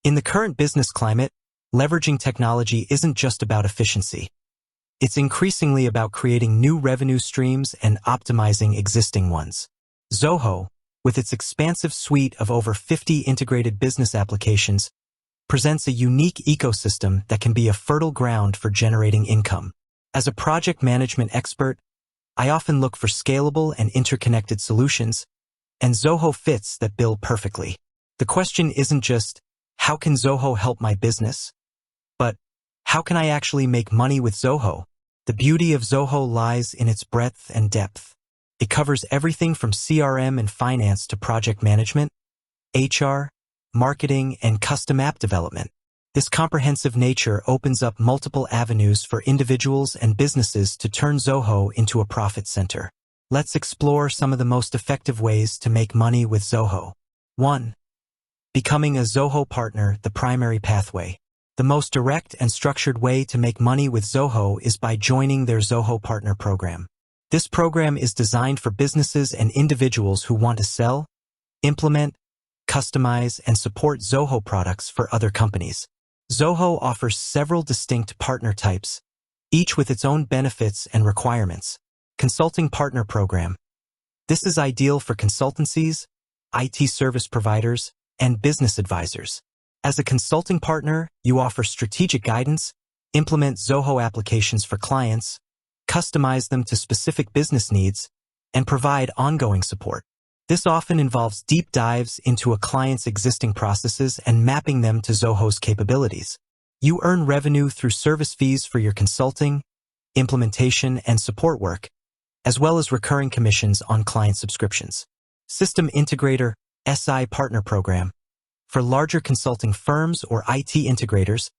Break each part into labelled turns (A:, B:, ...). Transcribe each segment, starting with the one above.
A: In the current business climate, leveraging technology isn't just about efficiency. It's increasingly about creating new revenue streams and optimizing existing ones. Zoho, with its expansive suite of over 50 integrated business applications, presents a unique ecosystem that can be a fertile ground for generating income. As a project management expert, I often look for scalable and interconnected solutions, and Zoho fits that bill perfectly. The question isn't just, how can Zoho help my business? But, how can I actually make money with Zoho? The beauty of Zoho lies in its breadth and depth. It covers everything from CRM and finance to project management, HR, marketing, and custom app development. This comprehensive nature opens up multiple avenues for individuals and businesses to turn Zoho into a profit center. Let's explore some of the most effective ways to make money with Zoho. 1. Becoming a Zoho partner, the primary pathway. The most direct and structured way to make money with Zoho is by joining their Zoho Partner Program. This program is designed for businesses and individuals who want to sell, implement, customize, and support Zoho products for other companies. Zoho offers several distinct partner types, each with its own benefits and requirements. Consulting Partner Program. This is ideal for consultancies, IT service providers, and business advisors. As a consulting partner, you offer strategic guidance, implement Zoho applications for clients, customize them to specific business needs, and provide ongoing support. This often involves deep dives into a client's existing processes and mapping them to Zoho's capabilities. You earn revenue through service fees for your consulting, implementation, and support work, as well as recurring commissions on client subscriptions. System Integrator SI Partner Program. For larger consulting firms or IT integrators,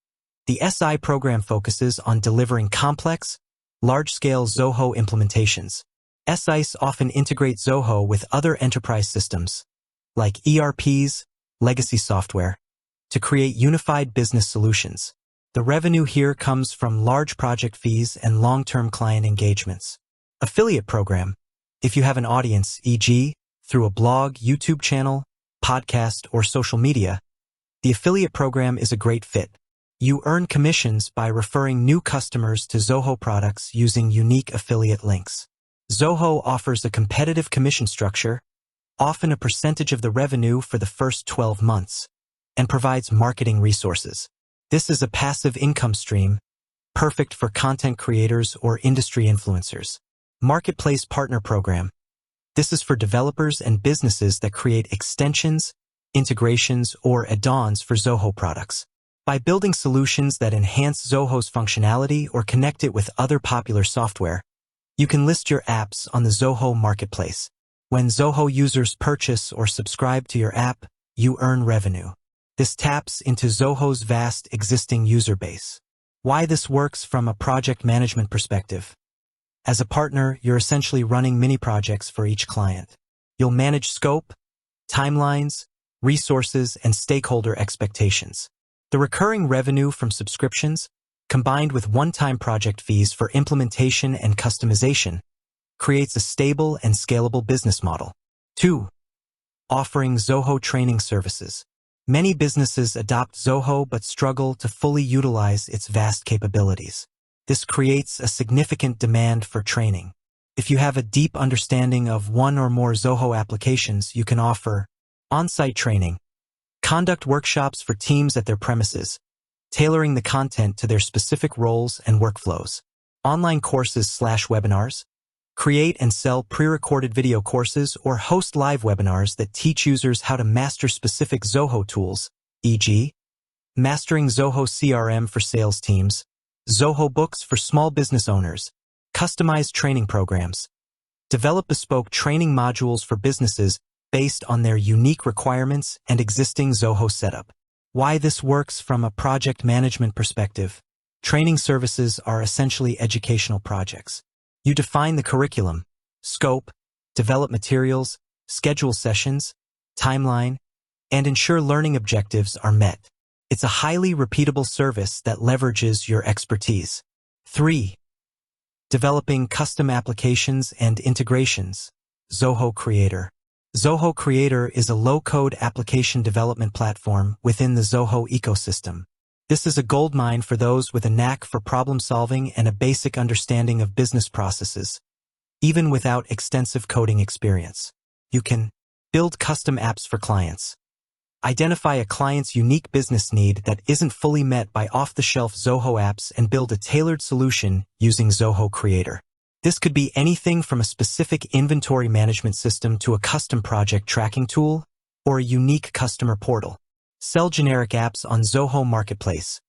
A: the SI program focuses on delivering complex, large-scale Zoho implementations. SIs often integrate Zoho with other enterprise systems, like ERPs, legacy software, to create unified business solutions. The revenue here comes from large project fees and long-term client engagements. Affiliate Program. If you have an audience, e.g., through a blog, YouTube channel, podcast, or social media, the affiliate program is a great fit. You earn commissions by referring new customers to Zoho products using unique affiliate links. Zoho offers a competitive commission structure, often a percentage of the revenue for the first 12 months, and provides marketing resources. This is a passive income stream, perfect for content creators or industry influencers. Marketplace Partner Program. This is for developers and businesses that create extensions, integrations, or add-ons for Zoho products. By building solutions that enhance Zoho's functionality or connect it with other popular software, you can list your apps on the Zoho Marketplace. When Zoho users purchase or subscribe to your app, you earn revenue. This taps into Zoho's vast existing user base. Why this works from a project management perspective. As a partner, you're essentially running mini projects for each client. You'll manage scope, timelines, resources, and stakeholder expectations. The recurring revenue from subscriptions, combined with one-time project fees for implementation and customization, creates a stable and scalable business model. 2. Offering Zoho training services. Many businesses adopt Zoho but struggle to fully utilize its vast capabilities. This creates a significant demand for training. If you have a deep understanding of one or more Zoho applications, you can offer on-site training, conduct workshops for teams at their premises, tailoring the content to their specific roles and workflows, online courses/webinars, create and sell pre-recorded video courses or host live webinars that teach users how to master specific Zoho tools, e.g., mastering Zoho CRM for sales teams, Zohobooks for small business owners, customized training programs. Develop bespoke training modules for businesses based on their unique requirements and existing Zoho setup. Why this works from a project management perspective. Training services are essentially educational projects. You define the curriculum, scope, develop materials, schedule sessions, timeline, and ensure learning objectives are met. It's a highly repeatable service that leverages your expertise. 3. Developing custom applications and integrations. Zoho Creator. Zoho Creator is a low-code application development platform within the Zoho ecosystem. This is a goldmine for those with a knack for problem-solving and a basic understanding of business processes. Even without extensive coding experience, you can build custom apps for clients. Identify a client's unique business need that isn't fully met by off-the-shelf Zoho apps and build a tailored solution using Zoho Creator. This could be anything from a specific inventory management system to a custom project tracking tool or a unique customer portal. Sell generic apps on Zoho Marketplace.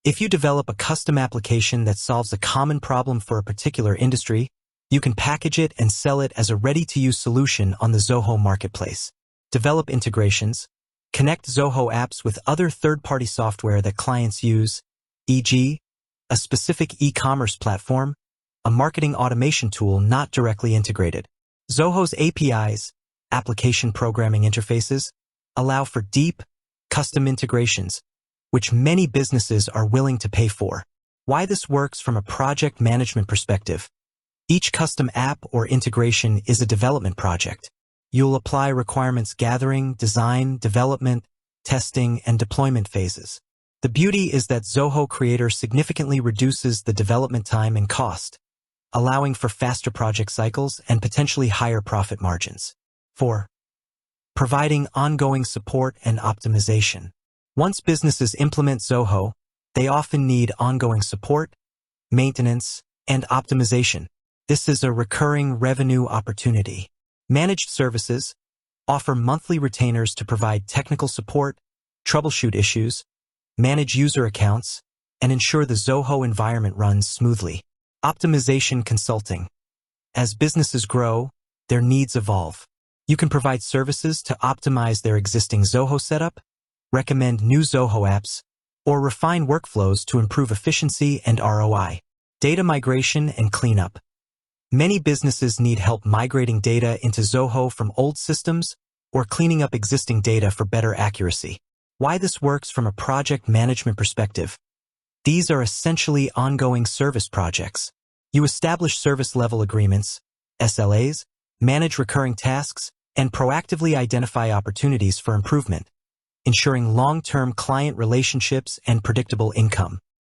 A: If you develop a custom application that solves a common problem for a particular industry, you can package it and sell it as a ready-to-use solution on the Zoho Marketplace. Develop integrations. Connect Zoho apps with other third-party software that clients use, e.g., a specific e-commerce platform, a marketing automation tool not directly integrated. Zoho's APIs, application programming interfaces, allow for deep, custom integrations, which many businesses are willing to pay for. Why this works from a project management perspective. Each custom app or integration is a development project. You'll apply requirements gathering, design, development, testing, and deployment phases. The beauty is that Zoho Creator significantly reduces the development time and cost, allowing for faster project cycles and potentially higher profit margins. 4. Providing ongoing support and optimization. Once businesses implement Zoho, they often need ongoing support, maintenance, and optimization. This is a recurring revenue opportunity. Managed services offer monthly retainers to provide technical support, troubleshoot issues, manage user accounts, and ensure the Zoho environment runs smoothly. Optimization consulting. As businesses grow, their needs evolve. You can provide services to optimize their existing Zoho setup, recommend new Zoho apps, or refine workflows to improve efficiency and ROI. Data migration and cleanup. Many businesses need help migrating data into Zoho from old systems or cleaning up existing data for better accuracy. Why this works from a project management perspective. These are essentially ongoing service projects. You establish service-level agreements, SLAs, manage recurring tasks, and proactively identify opportunities for improvement, ensuring long-term client relationships and predictable income.